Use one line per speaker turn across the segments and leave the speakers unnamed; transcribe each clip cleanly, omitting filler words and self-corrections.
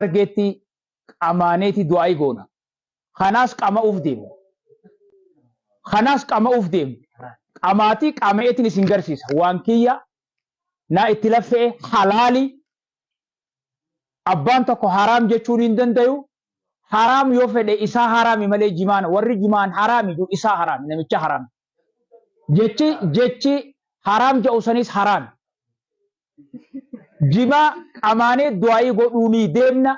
argeetti qamaaneeti du'aa goona. Kanaas qama'uuf deemu. Kanaas qama'uuf deemu. Qamaatii qama'eetiin isin garsiisa. Waan kiyya naa itti laffee halaali. Abbaan tokko haraam jechuun hin danda'u. Haraam yoo fedhe isaa haraami malee jimaan warri jimaan haraami jiru isaa haraami namicha haraami. Jechi haraam jedhu sanis haraami. Jimaa qamaanee du'aa godhuunii deemna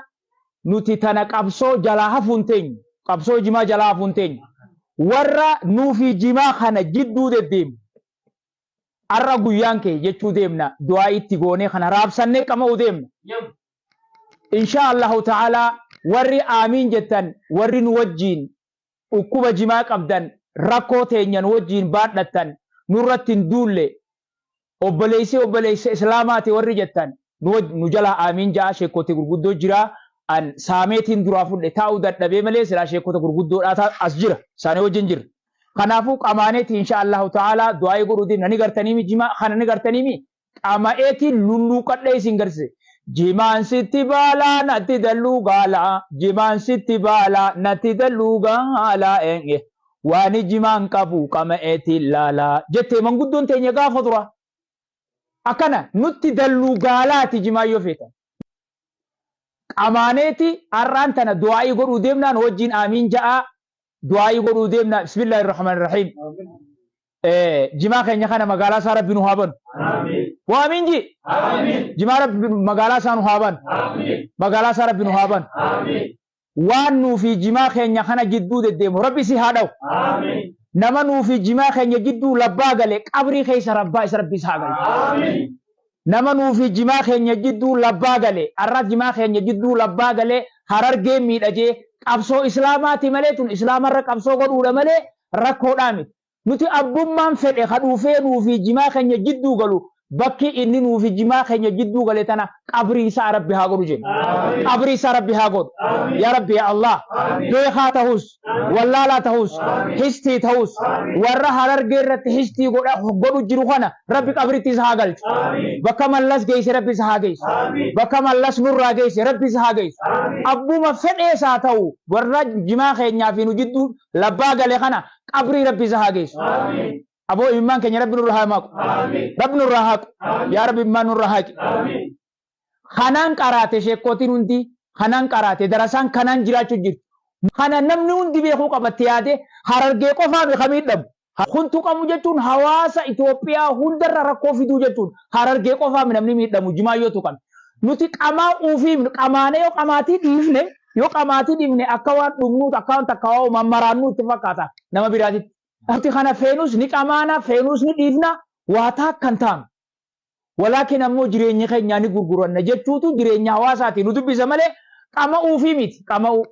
nuti tana qabsoo jalaa hafuun teenya. Qabsoo jimaa jalaa hafuun teenya. Warra nuufi jimaa kana jidduu deddeemu. Arra guyyaan kee jechuu deemna du'aa itti goonee kana raabsannee qama'uu deemna. Insha Allahu ta'ala warri aamiin jettan warri nu wajjiin dhukkuba jimaa qabdan rakkoo teenyan wajjiin baadhattan nurratti hin duulle obboleessa islaamaati warri jettan nu jala aamiin ja'a sheekkooti gurguddoo jira an saameetiin duraa fudhe taa'uu dadhabee malee silaa sheekkoota gurguddoodhaa as jira isaanii wajjin jira. Kanaafuu qamaaneeti insha Allahu ta'ala du'aa godhuu deemna ni gartaniimi jimaa kana ni gartaniimi qama'eetiin lulluuqadhee isin garsiise. Jimaan sitti baalaa natti dalluu gaalaa jimaan sitti baalaa natti dalluu gaalaa waani jimaan qabu qama'eetiin laalaa jettee manguddoon teenya gaafa dura akkana nutti dalluu gaalaati jimaa yoo feetan. Qamaaneeti har'aan tana du'aa godhuu deemnaan wajjin aamiin ja'a du'aa godhuu deemna bismillahir rahmanir rahim. Jimaa keenya kana magaalaa isaa rabbi nu haa banu. Waamiin ji. Jimaa rabbi magaalaa isaa nu haa banu. Magaalaa isaa rabbi nu haa banu. Waan nuufi jimaa keenya kana jidduu deddeemu rabbi si haa dha'u. Nama nuufi jimaa keenya jidduu labbaa gale qabrii keessa rabbaa isa rabbi haa galu. Nama nuufi jimaa keenya jidduu labbaa gale arra jimaa keenya jidduu labbaa gale harargee miidhagee qabsoo islaamaati malee tun islaamarra qabsoo godhuudha malee rakkoodhaa miti. Nuti abbummaan fedhe kadhuufee nuufi jimaa keenya jidduu galu bakki inni nuufi jimaa keenya jidduu gale tana qabrii isaa rabbi haa godhu jenna. Qabrii isaa rabbi haa godhu. Yaa rabbi yaa Allah beekaa ta'us wallaalaa ta'us histii ta'us warra harargee irratti histii godhu jiru kana rabbi qabriitti isa haa galchu. Bakka mallas geesse rabbi isa haa geessu. Bakka mallas nurraa geesse rabbi isa haa geessu. Abbuma fedhee isaa ta'u warra jimaa keenyaa fi nu jidduu labbaa gale kana qabrii rabbi isa haa geessu. Aboo immaan keenya rabbi nurra haa maqu. Rabbi nurra haqu. Yaa rabbi immaan nurra haqi. Kanaan qaraate sheekkootiin hundi kanaan qaraate darasaan kanaan jiraachuu jirtu. Kana namni hundi beekuu qabatti yaade harargee qofaa beekamii miidhamu. Kuntu qabu jechuun hawaasa Itoophiyaa hundarra rakkoo fiduu jechuun harargee qofaa namni miidhamu jimaa yoo tuqan. Nuti qamaa uufii qamaanee yoo qamaatii dhiifne akka waan dhugnuutu akka waan takka waa mammaraannu itti fakkaata nama biraatitti. Nuti kana feenus ni qamaana feenus ni dhiifna waa taakkan taanu. Walaakin ammoo jireenya keenyaa ni gurguranna jechuutu jireenya hawaasaati nu dubbisa malee qama'uu fi miti qama'uu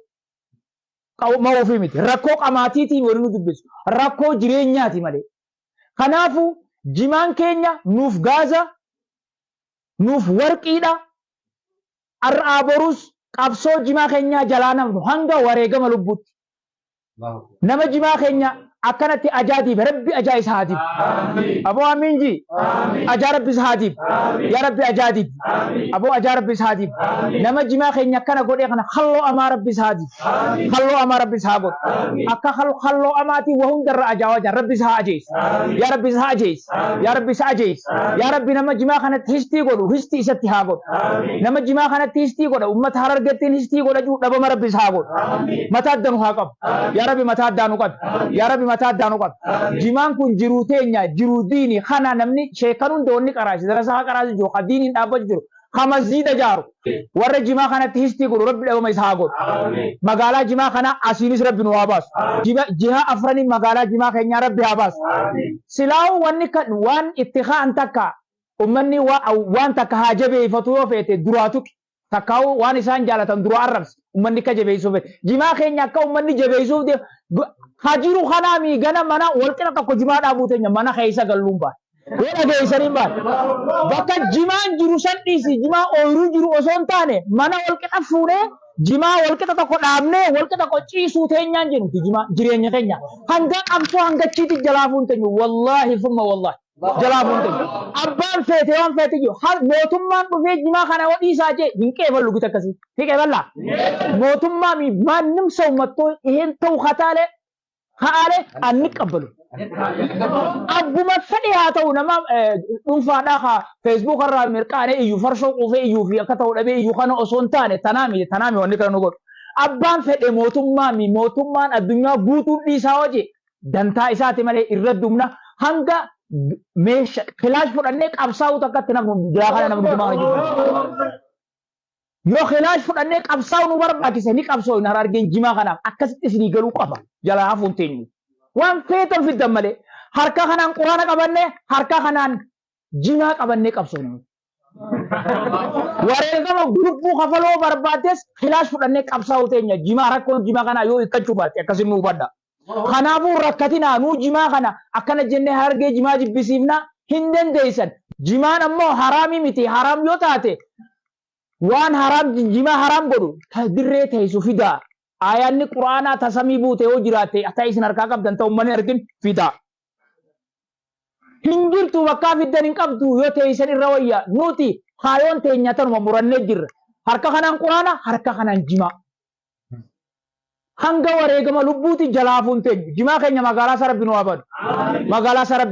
miti rakkoo qamaatiitiin wali nu dubbisu rakkoo jireenyaati malee. Kanaafuu jimaan keenya nuuf gaaza nuuf warqiidha har'aa borus qabsoo jimaa keenyaa jalaa namnu hanga wareegama lubbuutti. Nama jimaa keenya akkanatti ajaa'ib rabbi ajaa'ib haadib. Aboo amiin ji. Ajaa rabbi haadib. Yaa rabbi ajaa'ib. Aboo ajaa rabbi haadib. Nama jimaa keenya akkana godhee kana halloo amaa rabbi haadib. Halloo amaa rabbi haa godhu. Akka halloo amaatii waa hundarra ajaa'aa rabbi haa ajees. Yaa rabbi haa ajees. Yaa rabbi haa ajees. Yaa rabbi nama jimaa kanatti histii godhu histii isatti haa godhu. Nama jimaa kanatti histii godha ummata harargeettiin histii godha jiru dhabama rabbi haa godhu. Mataa addanu haa qabu. Yaa rabbi mataa addaanu qabu. Yaa rabbi mataa addaanu qabu. Jimaan kun jiruu teenya jiruu diini kana namni sheekanuun doonni qaraasi darasaa qaraasi jiru diiniin dhaabbatu jiru masjiida jaaru warra jimaa kanatti histii godhu rabbi dhabama isaa godhu. Magaalaa jimaa kana asiinis rabbi nu haa baasu. Jiha afranii magaalaa jimaa keenyaa rabbi haa baasu. Silaawu waan itti ka'an takka ummanni waan takka haa jabeeffatu yoo feete duraa tuqi. Takkaa'u waan isaan jaalatan dura arrabsi ummanni akka jabeessuuf jimaa keenya akka ummanni jabeessuuf hajiru kanaa miigana mana walqira tokko jimaa dhaabuu teenya mana keessa galluun baal. Yoo dhageessaniin baal. Bakka jimaan jiru san dhiisi jimaa ooyiruu jiru osoo hin taane mana walqixa fuunee jimaa walqixa tokko dhaabnee walqixa tokko ciisuu teenyaan jiru jireenya keenya hanga qabsoo hanga chiiti jalaa fuun teenya wallaahi fumma wallaahi. jalaafuun ta'e abbaan feete waan feete jiru mootummaan dhufee jimaa kana wadhii isaa jee hin qeeballu gita akkasii hin qeeballaa mootummaa maannim ሰው መጥቶ ይሄን ተው ካታለ ካለ አንቀበሉ አቡማ ፈዲ ያተው ነማ ዱንፋዳ ካ ፌስቡክ አራ ምርቃኔ እዩ ፈርሾ ቁፌ እዩ ፊ ከተው ደቤ እዩ ከነ ኦሶንታኔ ተናሚ ወን ከነ ጎ አባን ፈዲ ሞቱማን አዱኛ ጉቱ ዲሳወጂ ደንታ ኢሳቲ ማለ ይረዱምና ሃንጋ ሜሽ ክላሽ ፈደኔ ቀብሳው ተከተና ጅራካና ነም ጅማ yoo khilaaf fudhannee qabsaa'u nu barbaachise ni qabsoo hin harargeen jimaa kanaaf akkasitti isinii galuu qaba jalaa hafuun teenyu waan feetan fiddan malee harka kanaan quraana qabannee harka kanaan jimaa qabannee qabsoo nu wareegama gurbuu kafaloo barbaades khilaaf fudhannee qabsaa'u teenya jimaa rakkoon jimaa kanaa yoo hiikkachuu baatte akkasin nu hubadha kanaafuu rakkatinaa nuu jimaa kana akkana jennee harargee jimaa jibbisiifna hin dandeeysan jimaan ammoo haraamii miti haraam yoo taate waan haram jima haram godhu dirree teessu fida ayaanni quraanaa tasamii buute yoo jiraatte ata isin harkaa qabdan ta'u manni argin fida hin jirtu bakka fiddan hin qabdu yoo teessan irra wayya nuti haayoon teenya tanuma murannee jirra harka kanaan quraana harka kanaan jima hanga wareegama lubbuuti jalaafuun teenyu jimaa keenya magaalaa sarabbi nu abadu magaalaa sarabbi